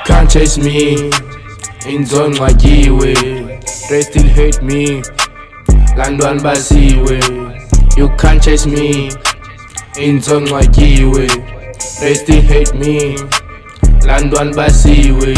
Can't chase me, inzonqatyiwe. They still hate me, landwan basiwe. You can't chase me, inzonqatyiwe. They still hate me, landwan basiwe.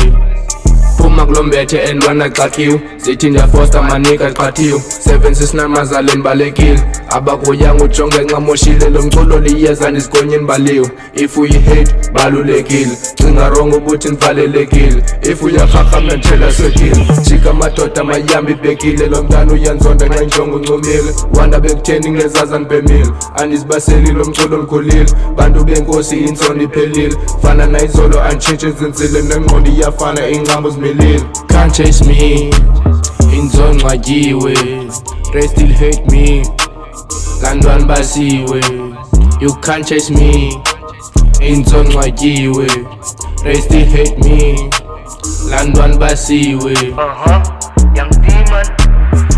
Phuma kulombethe and wanaxakhiwe, zithi ndiyafosta manika qathiwe. 7 6 mazaleni balekile, abakuyanga ujonge nxamoshile. Lo mculo liyeza ndisigonyeni baliwe. If uyi-hate balulekile, cinga wrong ubuthi nivalelekile. If uyarharhamla ntshela swekile, jika madoda mayambi ibhekile. Lo mntana uyanzonda nxa injongo uncumile, wanda bekutheni ngezaza nibhemile. Andizibaseli lo mculo ndikhulile, bantu benkosi inzondo iphelile. Fana nayizolo antshintshi zinzile, nengqondo iyafana ingqambo zimilile. Can't chase me, inzonqatyiwe. They still hate me, landwan basiwe. You can't chase me, inzonqatyiwe. They still hate me, landwan basiwe. Young demon.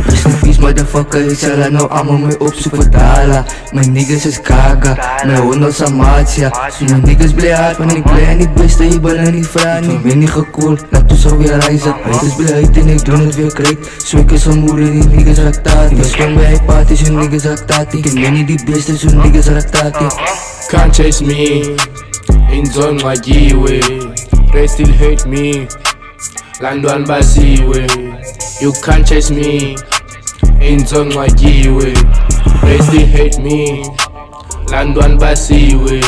Rest in peace motherfucker, ik zal er nou allemaal mee opzoeken dala. Mijn niggas is gaga, mijn honderd is amatia. Mijn niggas blij hard, maar ik blij niet beste, ik ben er niet vrij. Ik ben niet gekoeld, laat ons alweer reizen. Haters blij en ik doe het weer kreeg. Zwik is een moeder, die niggas raktati. Ik ben bij party, zo'n niggas raktati. Ik ben niet die beste, zo'n niggas raktati. Can't chase me, inzonqatyiwe. They still hate me, landwan basiwe. You can't chase me, inzonqatyiwe. They still hate me, landwan basiwe.